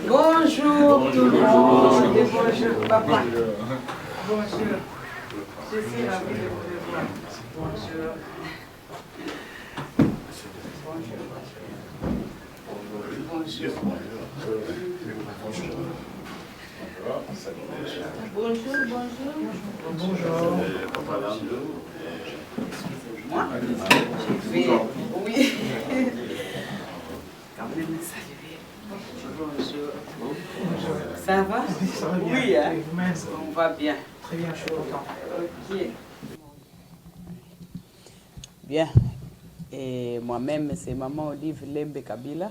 Bonjour tout le monde, et bonjour papa. Bonjour. Je suis ravie de vous revoir. Bonjour. Bonjour. Bonjour. Moi, je vais... Oui. Quand même me saluer. Bonjour. Ça va? Ça va bien. Oui, hein? Vous-même? On va bien. Très bien, je suis content. Ok. Bien. Et moi-même, c'est maman Olive Lembe Kabila.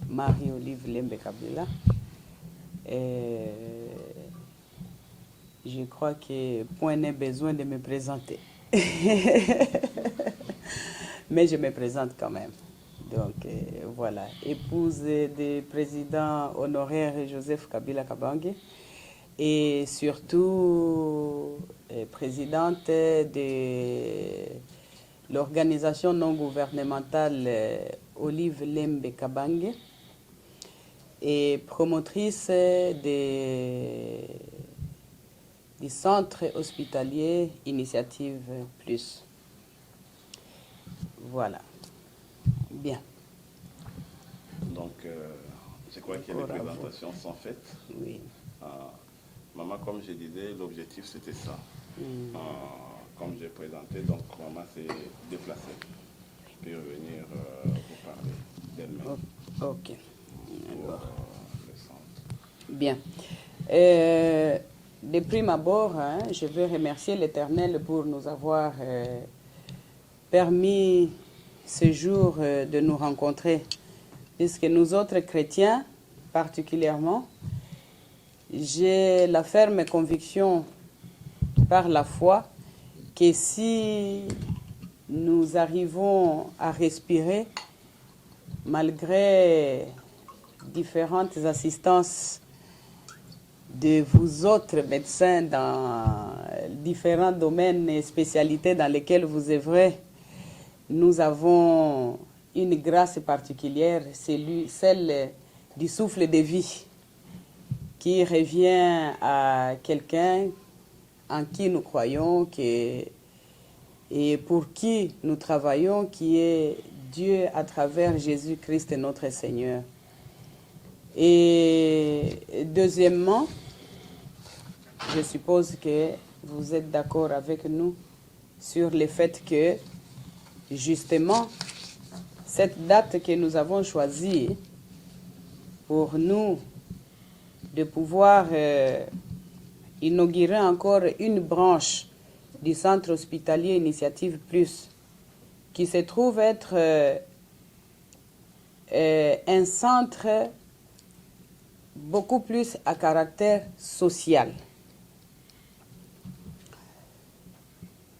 Marie-Olive Lembe Kabila. Et je crois que point n'est besoin de me présenter. Mais je me présente quand même. Donc voilà, épouse du président honoraire Joseph Kabila Kabange et surtout présidente de l'organisation non gouvernementale Olive Lembe Kabange et promotrice du centre hospitalier Initiative Plus. Voilà. Bien. Donc, je crois que les présentations sont faites. Oui. Maman, comme je disais, l'objectif c'était ça. Comme j'ai présenté, donc maman s'est déplacée pour venir vous parler d'elle-même. Ok. Pour le centre. Bien. De prime abord, je veux remercier l'Éternel pour nous avoir permis ce jour de nous rencontrer, puisque nous autres chrétiens, particulièrement, j'ai la ferme conviction par la foi que si nous arrivons à respirer, malgré différentes assistances de vous autres médecins dans différents domaines et spécialités dans lesquels vous œuvrez, nous avons une grâce particulière, celle du souffle de vie, qui revient à quelqu'un en qui nous croyons et pour qui nous travaillons, qui est Dieu à travers Jésus-Christ notre Seigneur. Et deuxièmement, je suppose que vous êtes d'accord avec nous sur le fait que, justement, cette date que nous avons choisie pour nous de pouvoir inaugurer encore une branche du centre hospitalier Initiative Plus, qui se trouve être un centre beaucoup plus à caractère social.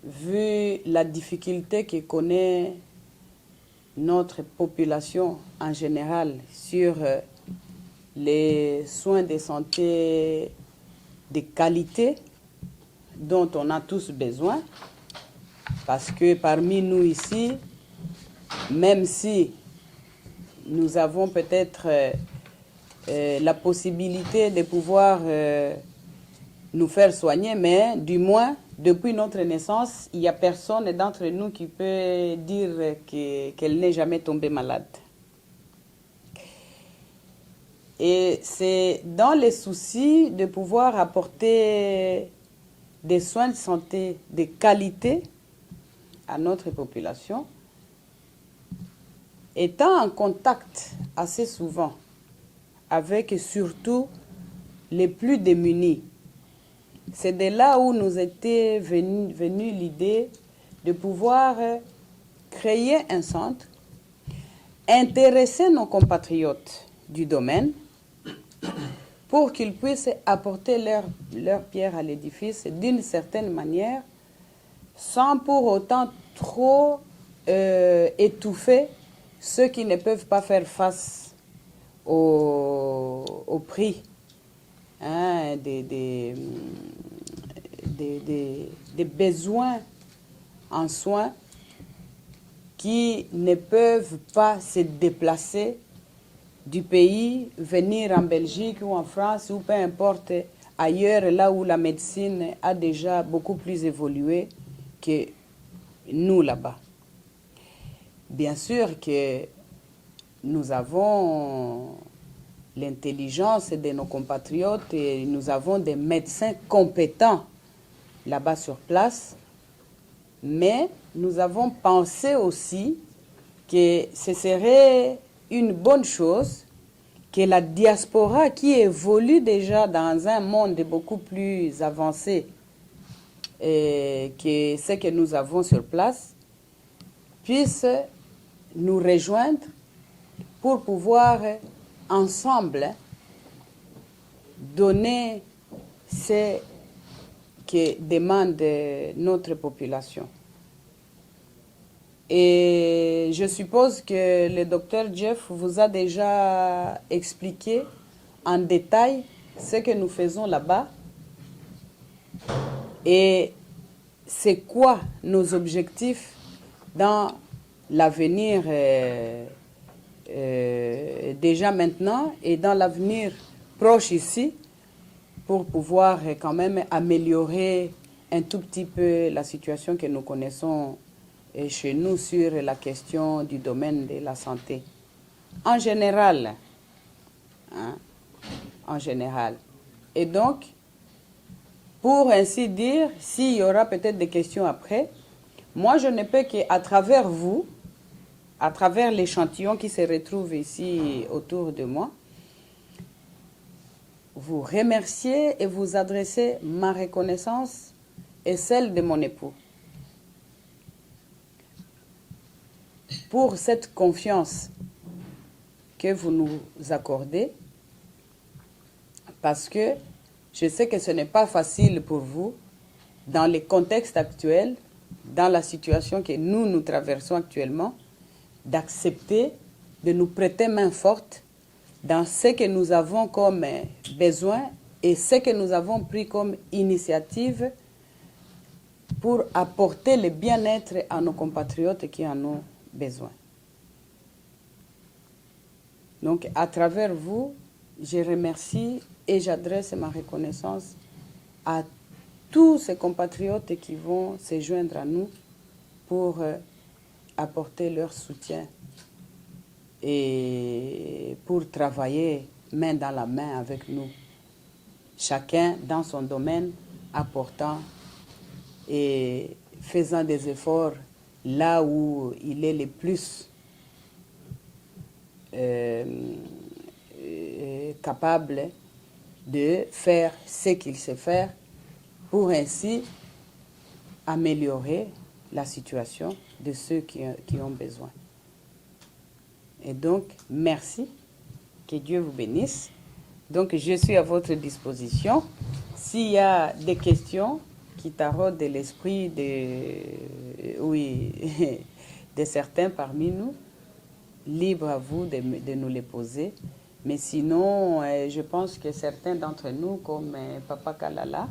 Vu la difficulté que connaît notre population en général sur les soins de santé de qualité dont on a tous besoin, parce que parmi nous ici, même si nous avons peut-être la possibilité de pouvoir nous faire soigner, mais du moins, depuis notre naissance, il n'y a personne d'entre nous qui peut dire qu'elle n'est jamais tombée malade. Et c'est dans les soucis de pouvoir apporter des soins de santé de qualité à notre population, étant en contact assez souvent avec surtout les plus démunis. C'est de là où nous était venue l'idée de pouvoir créer un centre, intéresser nos compatriotes du domaine pour qu'ils puissent apporter leur pierre à l'édifice d'une certaine manière, sans pour autant trop étouffer ceux qui ne peuvent pas faire face au prix des besoins en soins qui ne peuvent pas se déplacer du pays, venir en Belgique ou en France ou peu importe ailleurs, là où la médecine a déjà beaucoup plus évolué que nous là-bas. Bien sûr que nous avons l'intelligence de nos compatriotes et nous avons des médecins compétents là-bas sur place, mais nous avons pensé aussi que ce serait une bonne chose que la diaspora qui évolue déjà dans un monde beaucoup plus avancé que ce que nous avons sur place puisse nous rejoindre pour pouvoir ensemble donner ce que demande notre population. Et je suppose que le docteur Jeff vous a déjà expliqué en détail ce que nous faisons là-bas et c'est quoi nos objectifs dans l'avenir déjà maintenant et dans l'avenir proche ici pour pouvoir quand même améliorer un tout petit peu la situation que nous connaissons chez nous sur la question du domaine de la santé. En général, hein, en général. Et donc, pour ainsi dire, s'il y aura peut-être des questions après, moi je ne peux qu'à travers vous, à travers l'échantillon qui se retrouve ici autour de moi, vous remercier et vous adresser ma reconnaissance et celle de mon époux pour cette confiance que vous nous accordez, parce que je sais que ce n'est pas facile pour vous, dans les contextes actuels, dans la situation que nous traversons actuellement, d'accepter de nous prêter main forte dans ce que nous avons comme besoin et ce que nous avons pris comme initiative pour apporter le bien-être à nos compatriotes qui en ont besoin. Donc, à travers vous, je remercie et j'adresse ma reconnaissance à tous ces compatriotes qui vont se joindre à nous pour apporter leur soutien et pour travailler main dans la main avec nous, chacun dans son domaine, apportant et faisant des efforts là où il est le plus capable de faire ce qu'il sait faire pour ainsi améliorer la situation de ceux qui ont besoin. Et donc, merci, que Dieu vous bénisse. Donc, je suis à votre disposition. S'il y a des questions qui taraudent de l'esprit de certains parmi nous, libre à vous de nous les poser. Mais sinon, je pense que certains d'entre nous, comme Papa Kalala,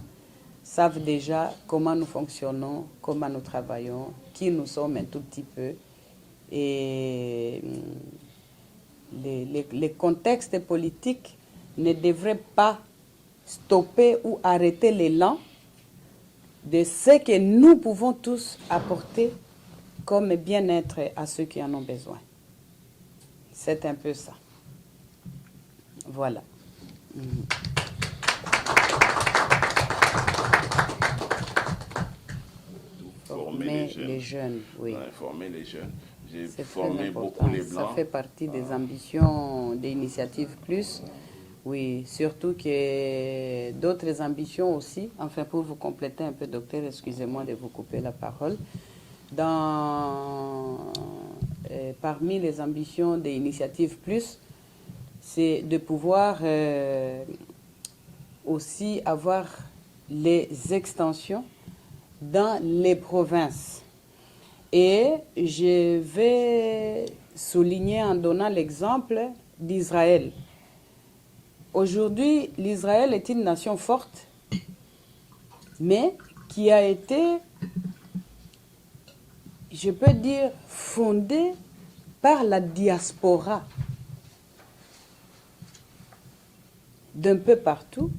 savent déjà comment nous fonctionnons, comment nous travaillons, qui nous sommes un tout petit peu. Et les contextes politiques ne devraient pas stopper ou arrêter l'élan de ce que nous pouvons tous apporter comme bien-être à ceux qui en ont besoin. C'est un peu ça. Voilà. Former les jeunes, oui. Ouais, former les jeunes. J'ai C'est formé beaucoup les Blancs. Ça fait partie des ambitions d'Initiative Plus. Oui, surtout que d'autres ambitions aussi, enfin pour vous compléter un peu, docteur, excusez-moi de vous couper la parole. Parmi les ambitions d'Initiative Plus, c'est de pouvoir aussi avoir les extensions dans les provinces. Et je vais souligner en donnant l'exemple d'Israël. Aujourd'hui, l'Israël est une nation forte, mais qui a été, je peux dire, fondée par la diaspora d'un peu partout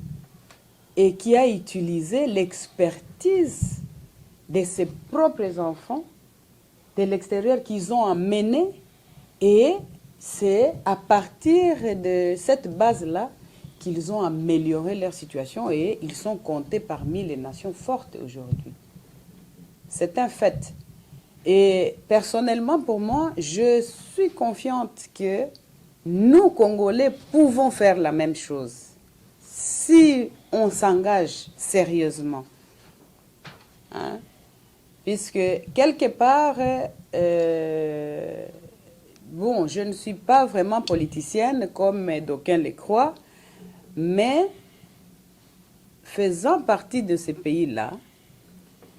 et qui a utilisé l'expertise de ses propres enfants de l'extérieur qu'ils ont amené, et c'est à partir de cette base-là qu'ils ont amélioré leur situation et ils sont comptés parmi les nations fortes aujourd'hui. C'est un fait. Et personnellement, pour moi, je suis confiante que nous, Congolais, pouvons faire la même chose si on s'engage sérieusement. Hein? Puisque, quelque part, bon, je ne suis pas vraiment politicienne comme d'aucuns le croient, mais faisant partie de ces pays-là,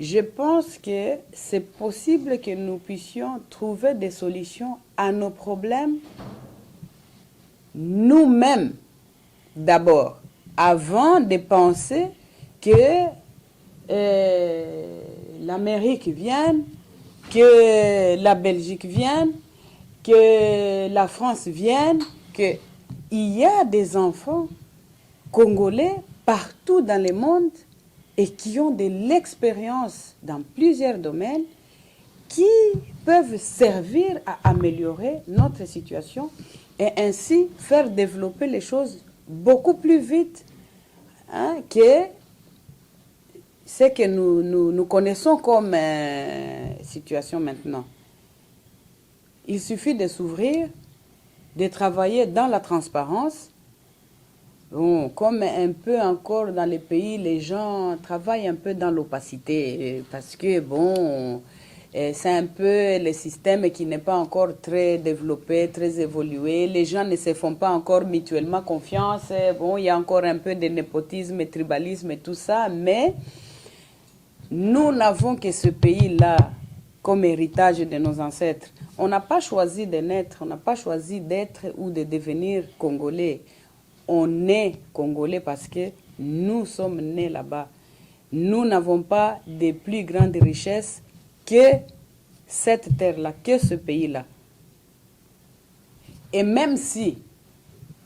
je pense que c'est possible que nous puissions trouver des solutions à nos problèmes nous-mêmes d'abord, avant de penser que l'Amérique vienne, que la Belgique vienne, que la France vienne, qu'il y a des enfants congolais partout dans le monde et qui ont de l'expérience dans plusieurs domaines qui peuvent servir à améliorer notre situation et ainsi faire développer les choses beaucoup plus vite que ce que nous connaissons comme situation maintenant. Il suffit de s'ouvrir, de travailler dans la transparence. Bon, comme un peu encore dans les pays, les gens travaillent un peu dans l'opacité parce que, bon, c'est un peu le système qui n'est pas encore très développé, très évolué. Les gens ne se font pas encore mutuellement confiance. Bon, il y a encore un peu de népotisme, tribalisme et tout ça, mais nous n'avons que ce pays-là comme héritage de nos ancêtres. On n'a pas choisi de naître, on n'a pas choisi d'être ou de devenir Congolais. On est Congolais parce que nous sommes nés là-bas. Nous n'avons pas de plus grandes richesses que cette terre-là, que ce pays-là. Et même si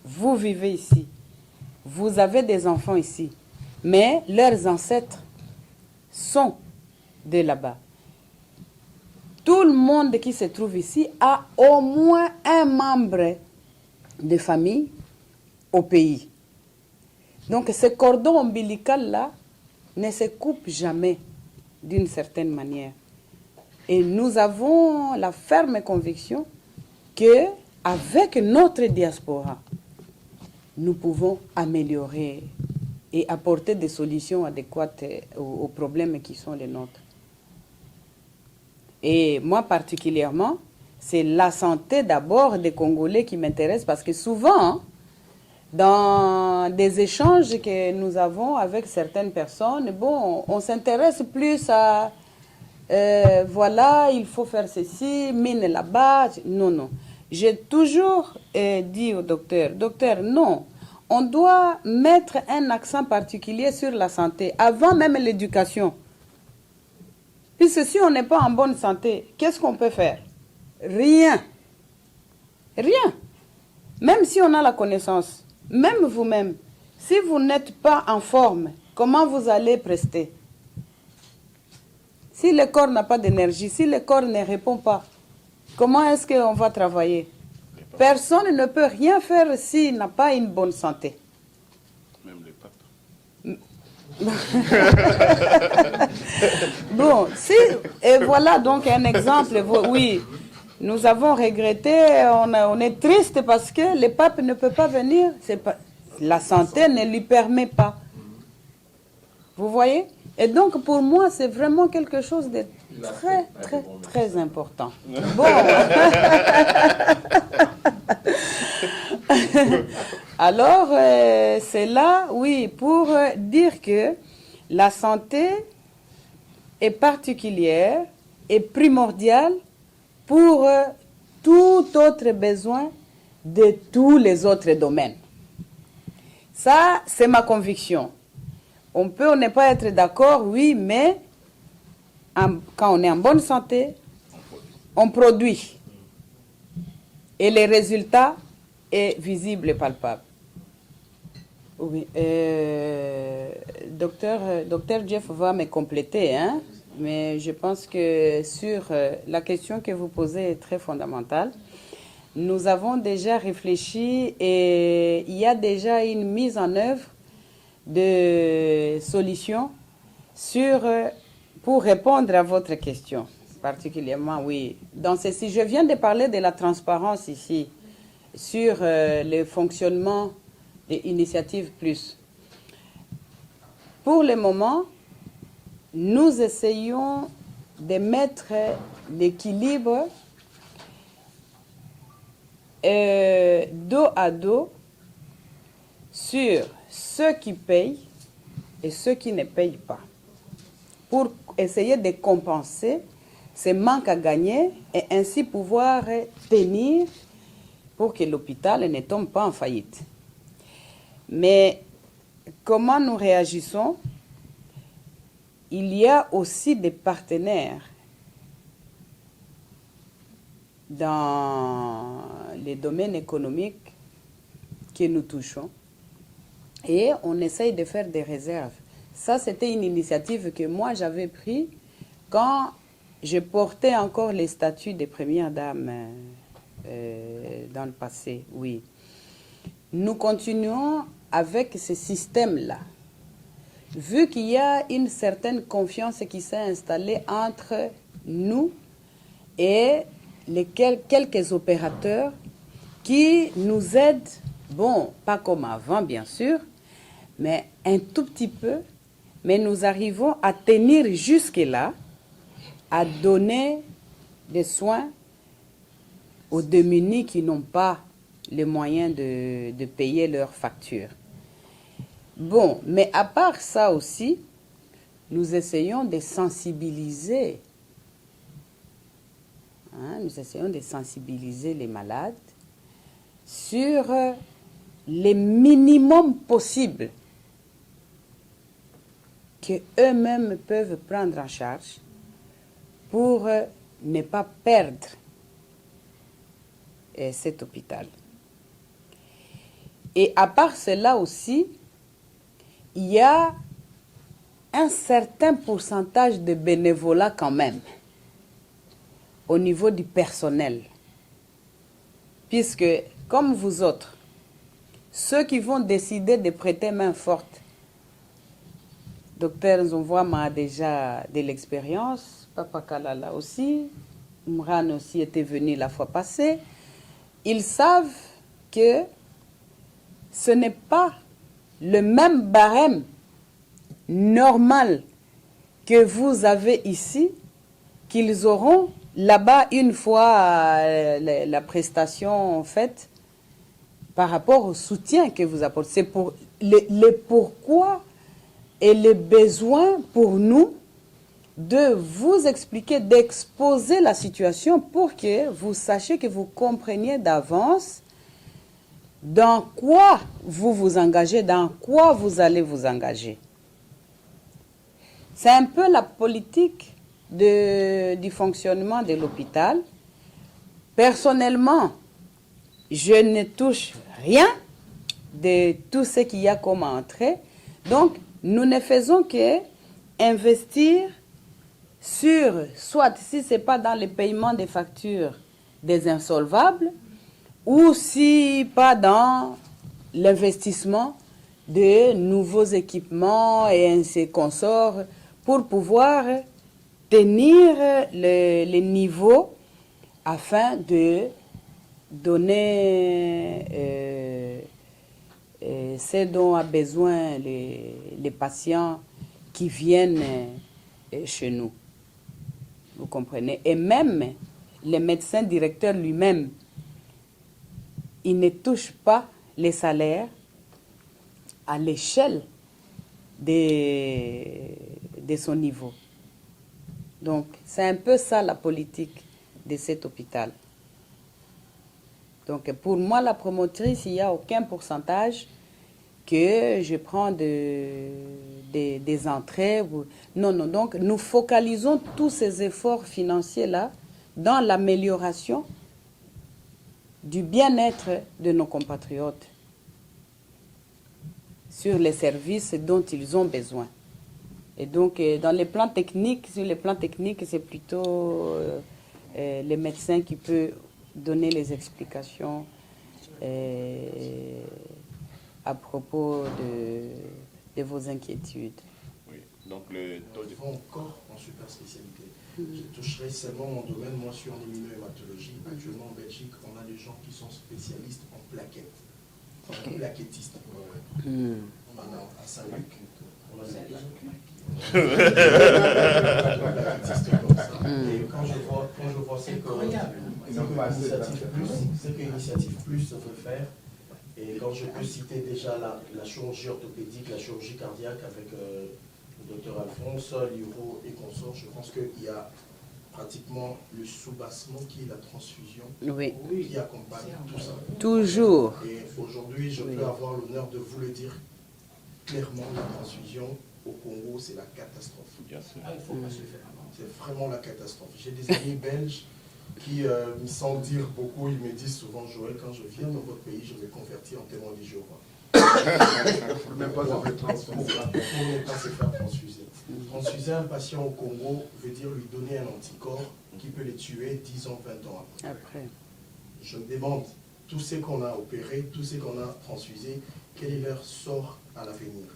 vous vivez ici, vous avez des enfants ici, mais leurs ancêtres sont de là-bas. Tout le monde qui se trouve ici a au moins un membre de famille au pays. Donc ce cordon ombilical-là ne se coupe jamais d'une certaine manière. Et nous avons la ferme conviction qu'avec notre diaspora, nous pouvons améliorer et apporter des solutions adéquates aux problèmes qui sont les nôtres. Et moi particulièrement, c'est la santé d'abord des Congolais qui m'intéresse parce que souvent, dans des échanges que nous avons avec certaines personnes, bon, on s'intéresse plus à voilà, il faut faire ceci, mine là-bas. Non, non. J'ai toujours dit au docteur, non, on doit mettre un accent particulier sur la santé, avant même l'éducation. Puisque si on n'est pas en bonne santé, qu'est-ce qu'on peut faire? Rien. Rien. Même si on a la connaissance, même vous-même, si vous n'êtes pas en forme, comment vous allez prester? Si le corps n'a pas d'énergie, si le corps ne répond pas, comment est-ce qu'on va travailler? Personne ne peut rien faire s'il n'a pas une bonne santé. Même les papes. Bon, si, et voilà donc un exemple. Oui, nous avons regretté, on est triste parce que le pape ne peut pas venir. La santé ne lui permet pas. Vous voyez? Et donc, pour moi, c'est vraiment quelque chose de très, très, très important. Bon. Alors, c'est là, oui, pour dire que la santé est particulière et primordiale pour tout autre besoin de tous les autres domaines. Ça, c'est ma conviction. On peut ne pas être d'accord, oui, mais quand on est en bonne santé, on produit. Et les résultats est visible et palpable. Oui, docteur Jeff va me compléter, hein, mais je pense que sur la question que vous posez est très fondamentale. Nous avons déjà réfléchi et il y a déjà une mise en œuvre de solutions pour répondre à votre question, particulièrement, oui. Dans ceci, je viens de parler de la transparence ici, sur le fonctionnement des initiatives plus. Pour le moment, nous essayons de mettre l'équilibre dos à dos sur ceux qui payent et ceux qui ne payent pas, pour essayer de compenser ces manques à gagner et ainsi pouvoir tenir pour que l'hôpital ne tombe pas en faillite. Mais comment nous réagissons? Il y a aussi des partenaires dans les domaines économiques que nous touchons et on essaye de faire des réserves. Ça, c'était une initiative que moi j'avais prise quand je portais encore les statuts des premières dames dans le passé, oui. Nous continuons avec ce système-là. Vu qu'il y a une certaine confiance qui s'est installée entre nous et quelques opérateurs qui nous aident, bon, pas comme avant bien sûr, mais un tout petit peu, mais nous arrivons à tenir jusque-là, à donner des soins aux démunis qui n'ont pas les moyens de payer leurs factures. Bon, mais à part ça aussi, nous essayons de sensibiliser. Nous essayons de sensibiliser les malades sur les minimums possibles qu'eux-mêmes peuvent prendre en charge pour ne pas perdre cet hôpital. Et à part cela aussi, il y a un certain pourcentage de bénévolat quand même au niveau du personnel. Puisque, comme vous autres, ceux qui vont décider de prêter main forte, Docteur Nzonvoama a déjà de l'expérience, Papa Kalala aussi, Mran aussi était venu la fois passée, ils savent que ce n'est pas le même barème normal que vous avez ici, qu'ils auront là-bas une fois la prestation faite par rapport au soutien que vous apportez. C'est pour le pourquoi et le besoin pour nous de vous expliquer, d'exposer la situation pour que vous sachiez, que vous compreniez d'avance dans quoi vous vous engagez, dans quoi vous allez vous engager. C'est un peu la politique du fonctionnement de l'hôpital. Personnellement, je ne touche rien de tout ce qu'il y a comme entrée. Donc, nous ne faisons que investir sur, soit si ce n'est pas dans le paiement des factures des insolvables, ou si pas dans l'investissement de nouveaux équipements et ainsi consorts pour pouvoir tenir le niveau afin de donner ce dont a besoin les patients qui viennent chez nous. Vous comprenez? Et même le médecin directeur lui-même, il ne touche pas les salaires à l'échelle de son niveau. Donc, c'est un peu ça la politique de cet hôpital. Donc, pour moi, la promotrice, il n'y a aucun pourcentage que je prends des entrées. Non, non. Donc, nous focalisons tous ces efforts financiers-là dans l'amélioration du bien-être de nos compatriotes sur les services dont ils ont besoin. Et donc, dans les plans techniques, sur les plans techniques, c'est plutôt les médecins qui peuvent donner les explications à propos de vos inquiétudes. Oui, donc le taux de... Encore en super spécialité. Je toucherai seulement mon domaine, moi je suis en immunohématologie. Actuellement en Belgique, on a des gens qui sont spécialistes en plaquettes. Okay. Plaquettistes. On en a à Saint-Luc. On a des plaquettistes comme ça. Et quand je vois ce que Initiative Plus veut faire, et quand je peux citer déjà la chirurgie orthopédique, la chirurgie cardiaque avec le docteur Alphonse, Liro et consorts, je pense qu'il y a pratiquement le soubassement qui est la transfusion, qui accompagne tout ça. Toujours. Et aujourd'hui, je peux avoir l'honneur de vous le dire clairement, la transfusion au Congo, c'est la catastrophe. Bien sûr. Il faut pas se faire. C'est vraiment la catastrophe. J'ai des amis belges qui, sans dire beaucoup, ils me disent souvent, Joël, quand je viens dans votre pays, je vais convertir en témoin de Jéhovah. Pour ne pas se faire transfuser. Transfuser un patient au Congo veut dire lui donner un anticorps qui peut les tuer 10 ans, 20 ans après. Je me demande, tous ceux qu'on a opérés, tous ceux qu'on a transfusés, quel est leur sort à l'avenir?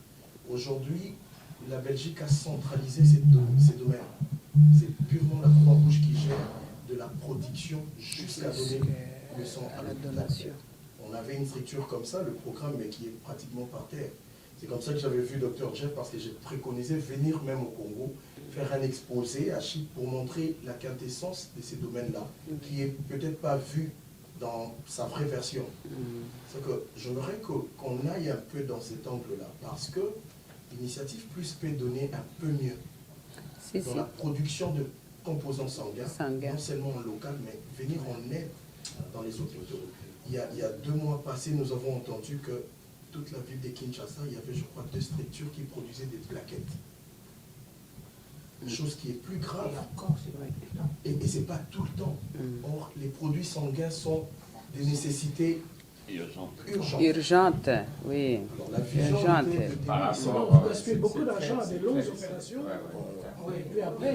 Aujourd'hui, la Belgique a centralisé ces domaines. C'est purement la Croix-Rouge qui gère de la production jusqu'à donner le sang à la donation. On avait une structure comme ça, le programme, mais qui est pratiquement par terre. C'est comme ça que j'avais vu Dr Jeff, parce que j'ai préconisé venir même au Congo, faire un exposé à Chypre pour montrer la quintessence de ces domaines-là, qui n'est peut-être pas vu dans sa vraie version. C'est que j'aimerais qu'on aille un peu dans cet angle-là, parce que l'Initiative Plus peut donner un peu mieux dans la production de composants sanguins, non seulement en local, mais venir en aide dans les hôpitaux. Il y a 2 mois passés, nous avons entendu que toute la ville de Kinshasa, il y avait, je crois, 2 structures qui produisaient des plaquettes. Chose qui est plus grave. Et ce n'est pas tout le temps. Or, les produits sanguins sont des nécessités urgentes. Oui. Alors, la vision on gaspille beaucoup d'argent à des longues opérations. Et puis après,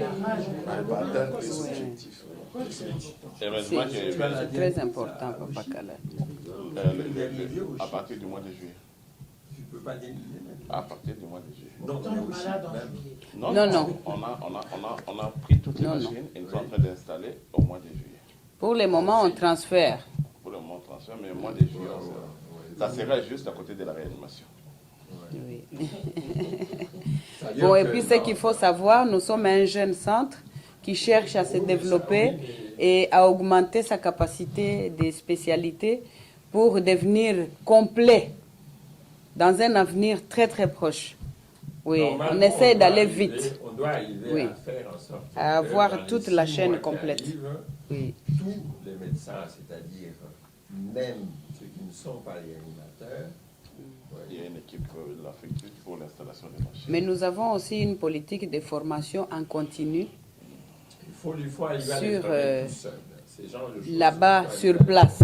c'est très important, Papa Kala. À partir du mois de juillet. À partir du mois de juillet. Non, on a pris toutes les machines et nous sommes en train d'installer au mois de juillet. Pour le moment, on transfère. Pour le moment, on transfère, mais au mois de juillet, ça sera juste à côté de la réanimation. Oui. Bon, et puis ce qu'il faut savoir, nous sommes un jeune centre qui cherche à se développer et à augmenter sa capacité de spécialité pour devenir complet dans un avenir très très proche. Oui, on essaie d'aller vite. On doit arriver à faire en sorte à avoir toute la chaîne complète. Oui. Tous les médecins, c'est-à-dire même ceux qui ne sont pas les animateurs. Il y a une équipe de l'Afrique pour l'installation des machines. Mais nous avons aussi une politique de formation en continu. Il faut arriver à sur tout seul. Là-bas, sur place.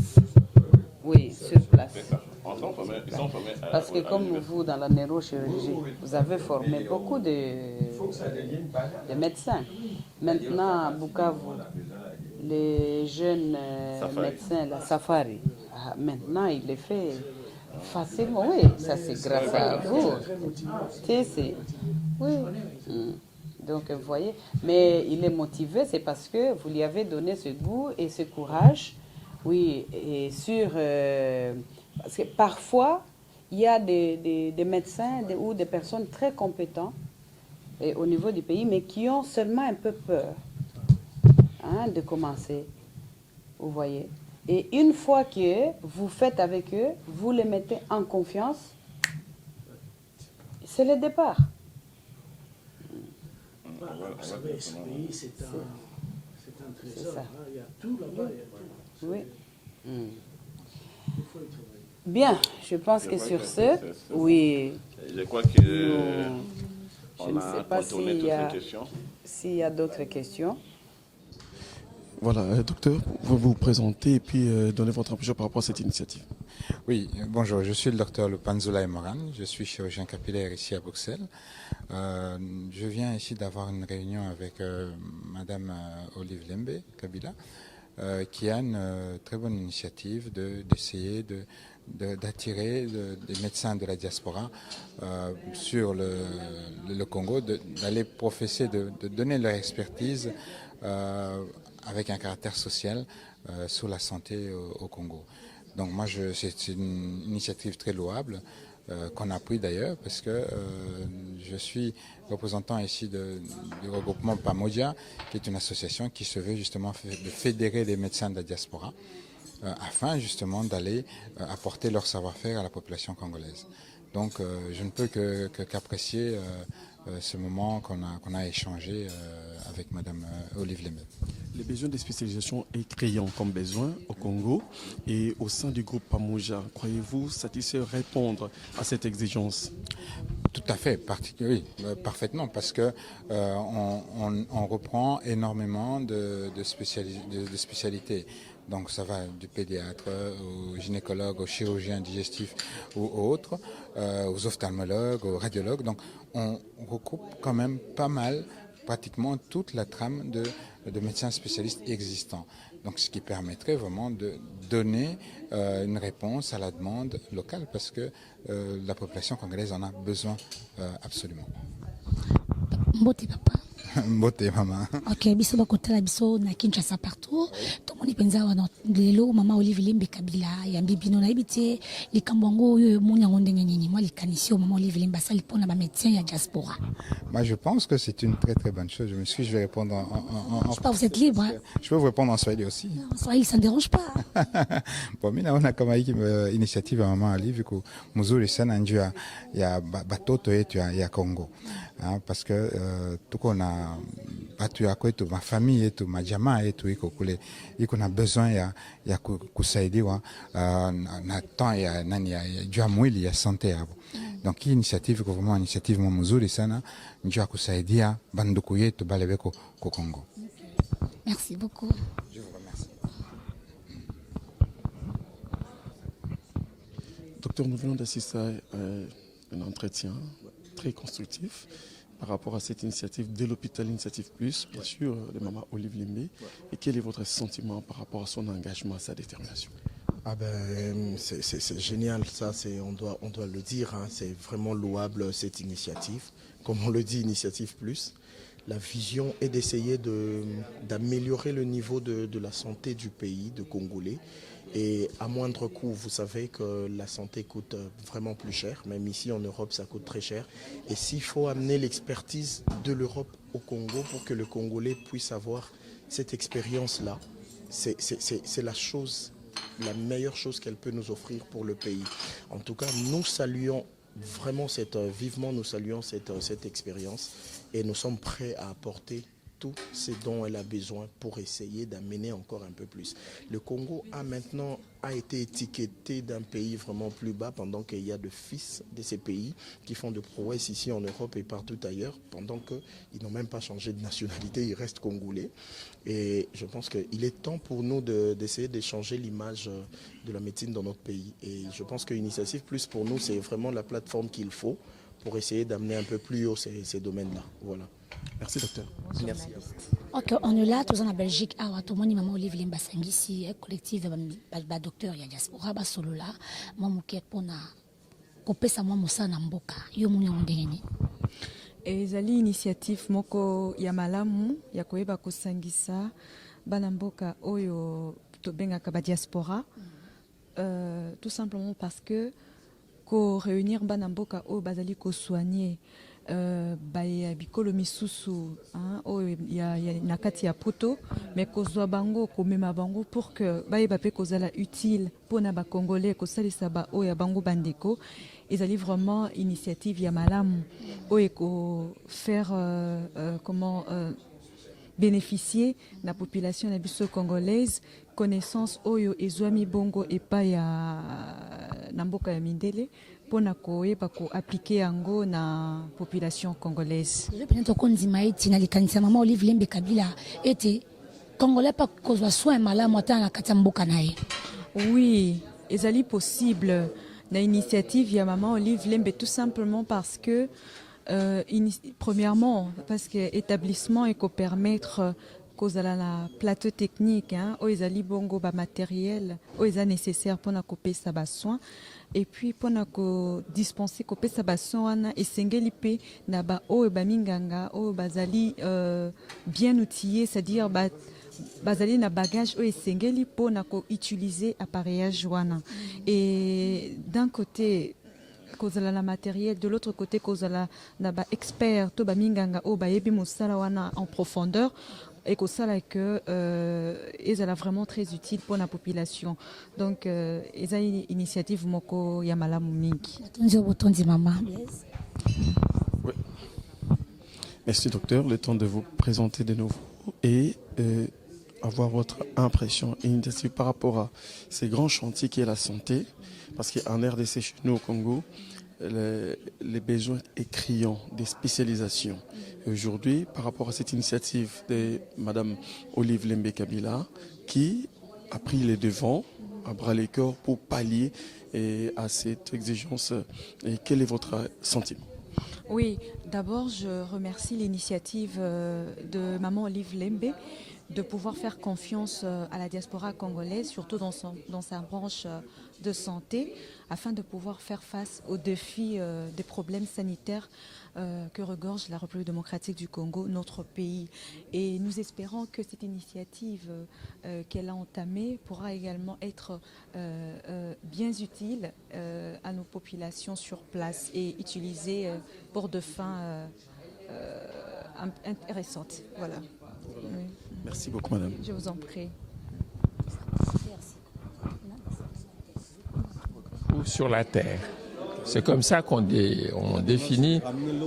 Oui, sur place. Ils sont formés parce que comme vous, dans la neurochirurgie, vous avez formé beaucoup de médecins. Maintenant, à Bukavu, les jeunes médecins, la Safari, maintenant, il les fait facilement. Oui, ça c'est grâce à vous. Oui. Donc, vous voyez, mais il est motivé, c'est parce que vous lui avez donné ce goût et ce courage. Oui, et parce que parfois, il y a des médecins ou des personnes très compétentes au niveau du pays, mais qui ont seulement un peu peur de commencer. Vous voyez. Et une fois que vous faites avec eux, vous les mettez en confiance, c'est le départ. Vous savez, ce pays, c'est un trésor. Il y a tout là-bas. Oui. Bien, je pense que sur ce, oui. Je crois que je ne sais pas s'il y a d'autres questions. Voilà, docteur, vous vous présenter et puis donner votre impression par rapport à cette initiative. Oui, bonjour, je suis le docteur Lupanzula Moran, je suis chirurgien capillaire ici à Bruxelles. Je viens ici d'avoir une réunion avec Madame Olive Lembe Kabila, qui a une très bonne initiative d'essayer d'attirer des médecins de la diaspora sur le Congo, d'aller professer, de donner leur expertise avec un caractère social sur la santé au Congo. Donc moi, c'est une initiative très louable qu'on appuie d'ailleurs parce que je suis représentant ici du regroupement PAMODIA, qui est une association qui se veut justement de fédérer les médecins de la diaspora afin justement d'aller apporter leur savoir-faire à la population congolaise. Donc je ne peux qu'apprécier ce moment qu'on a échangé avec Madame Olive Lembe. Les besoins de spécialisation est criant comme besoin au Congo et au sein du groupe PAMODIA. Croyez-vous satisfaire répondre à cette exigence? Tout à fait, oui, parfaitement, parce que on reprend énormément de spécialités. Donc ça va du pédiatre au gynécologue, au chirurgien digestif ou autres, aux ophtalmologues, aux radiologues. Donc on regroupe quand même pas mal, pratiquement toute la trame de médecins spécialistes existants. Donc ce qui permettrait vraiment de donner une réponse à la demande locale parce que la population congolaise en a besoin absolument. Mbote papa. Mbote mama. Ok, biso bakotala biso na Kinshasa partout. Tomoni penza wana lelo mama Olive Lembe Kabila ya mbibino na ibite likambo ngo oyo monyango ndenge nini moi likanisi mama Olive Lembe asali pona ba médecins ya diaspora. Moi je pense que c'est une très très bonne chose. Je m'excuse, je vais répondre en Je sais pas, vous êtes libre. Hein? Je peux vous répondre en Swahili aussi. En Swahili ça ne dérange pas. Bon, mimi naona kama hiki initiative ya mama Olive iko mzuri sana njia ya batoto yetu ya Congo. Parce que tuko na batu ya kwetu, mafamili yetu, majamaa yetu iko kule, iko na besoin ya kusaidiwa na temps ya nani ya jua mwili ya sante yao. Donc hii initiative iko vraiment initiative mzuri sana njia kusaidia banduku yetu bale beko ko Congo. Merci beaucoup. Je vous remercie. Docteur, nous venons d'assister à un entretien très constructif par rapport à cette initiative de l'hôpital Initiative Plus, bien sûr, de Maman Olive Lembe. Et quel est votre sentiment par rapport à son engagement, à sa détermination? Ah ben, c'est génial, ça, on doit le dire, hein, c'est vraiment louable cette initiative. Comme on le dit, Initiative Plus, la vision est d'essayer d'améliorer le niveau de la santé du pays, de Congolais. Et à moindre coût, vous savez que la santé coûte vraiment plus cher. Même ici en Europe, ça coûte très cher. Et s'il faut amener l'expertise de l'Europe au Congo pour que le Congolais puisse avoir cette expérience-là, c'est la meilleure chose qu'elle peut nous offrir pour le pays. En tout cas, nous saluons vraiment vivement nous saluons cette expérience et nous sommes prêts à apporter tout ce dont elle a besoin pour essayer d'amener encore un peu plus. Le Congo a été étiqueté d'un pays vraiment plus bas pendant qu'il y a de fils de ces pays qui font de prouesses ici en Europe et partout ailleurs, pendant qu'ils n'ont même pas changé de nationalité, ils restent congolais. Et je pense qu'il est temps pour nous d'essayer de changer l'image de la médecine dans notre pays. Et je pense que Initiative Plus pour nous, c'est vraiment la plateforme qu'il faut pour essayer d'amener un peu plus haut ces domaines-là. Voilà. Merci docteur. Merci. Ok, on est là, tous en Belgique. Ah, tout le monde, maman Olive Lembe Sangisi, collectif docteur ya diaspora ba solo là, maman qui pona kopesa mwa musana mboka. Yo munya ndengeni. Ezali initiative moko ya malamu ya koyeba kosangisa bana mboka oyo to bengaka ba diaspora. Tout simplement parce que ko réunir bana mboka oyo bazali ko soigner baya bikolo misusu oyo ya nakati ya poto mais kozwa bango komema bango pour que bayeba pe kozala utile pona ba congolais kosalisa ba oyo ya bango bandeko ezali vraiment initiative ya malamu oyo ko faire bénéficier la population na biso congolaise connaissance oyo ezwami bongo epai ya na mboka ya mindele pona koyeba ko appliquer yango na population congolaise. Je peut-être qu'on dit maïti na likanisa maman Olive Lembe Kabila était congolais pas kozwa soin malamu ata na kati ya mboka na ye. Oui, ezali possible na initiative ya maman Olive Lembe, tout simplement parce que premièrement parce que établissement et permettre kozala na plateau technique o ezali bongo ba matériel o eza nécessaire pona kopesa ba soins, et puis pona ko dispenser kopesa ba soins wana esengeli pe na ba o ba minganga o bazali bien outillés, c'est-à-dire bazali na bagage o esengeli pona ko utiliser appareillage wana. Et d'un côté kozala na matériel, de l'autre côté kozala na ba expert to ba minganga o ba yebi mosala wana en profondeur, et que ça là que ils est vraiment très utile pour la population. Donc ils ont une initiative moko ya malamu mingi. Oui. Merci docteur, le temps de vous présenter de nouveau et avoir votre impression et initiative par rapport à ces grands chantiers qui est la santé, parce qu'en RDC chez nous au Congo, les besoins est criant des spécialisations. Et aujourd'hui, par rapport à cette initiative de Madame Olive Lembe Kabila, qui a pris les devants à bras le corps pour pallier à cette exigence, et quel est votre sentiment? Oui, d'abord je remercie l'initiative de Maman Olive Lembe de pouvoir faire confiance à la diaspora congolaise, surtout dans sa branche de santé, afin de pouvoir faire face aux défis des problèmes sanitaires que regorge la République démocratique du Congo, notre pays. Et nous espérons que cette initiative qu'elle a entamée pourra également être bien utile à nos populations sur place et utilisée pour de fins intéressantes. Voilà. Oui. Merci beaucoup, madame. Je vous en prie. Sur la terre. C'est comme ça qu'on définit.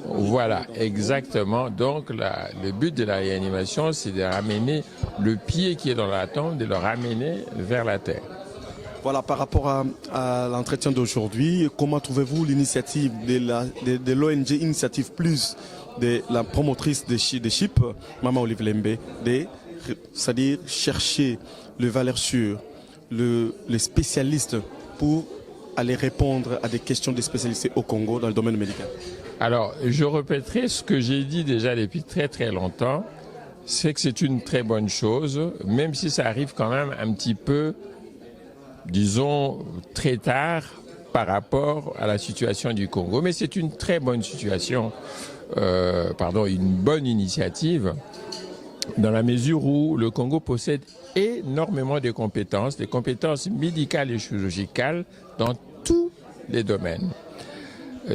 Voilà, exactement. Donc, le but de la réanimation, c'est de ramener le pied qui est dans la tombe, de le ramener vers la terre. Voilà, par rapport à l'entretien d'aujourd'hui, comment trouvez-vous l'initiative de l'ONG Initiative Plus, de la promotrice de CHIP, Maman Olive Lembe, c'est-à-dire chercher les valeurs sûres, les spécialistes pour aller répondre à des questions de spécialistes au Congo dans le domaine médical? Alors, je répéterai ce que j'ai dit déjà depuis très très longtemps, c'est que c'est une très bonne chose, même si ça arrive quand même un petit peu, disons, très tard par rapport à la situation du Congo. Mais c'est une très bonne situation, une bonne initiative, dans la mesure où le Congo possède énormément de compétences, des compétences médicales et chirurgicales dans tous les domaines.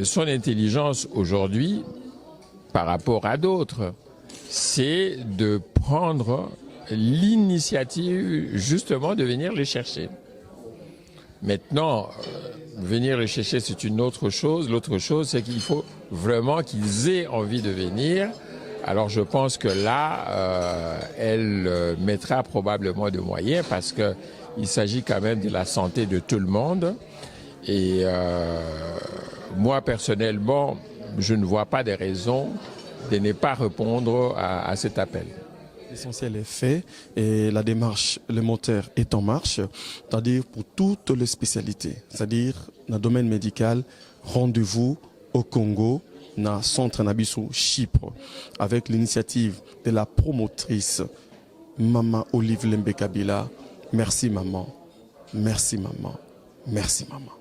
Son intelligence aujourd'hui, par rapport à d'autres, c'est de prendre l'initiative justement de venir les chercher. Maintenant, venir les chercher, c'est une autre chose. L'autre chose, c'est qu'il faut vraiment qu'ils aient envie de venir. Alors je pense que là, elle mettra probablement de moyens parce qu'il s'agit quand même de la santé de tout le monde. Et moi, personnellement, je ne vois pas de raison de ne pas répondre à cet appel. L'essentiel est fait et la démarche, le moteur est en marche, c'est-à-dire pour toutes les spécialités, c'est-à-dire dans le domaine médical, rendez-vous au Congo, dans le centre Nabiso Chypre, avec l'initiative de la promotrice Maman Olive Lembe Kabila. Merci maman, merci maman, merci maman.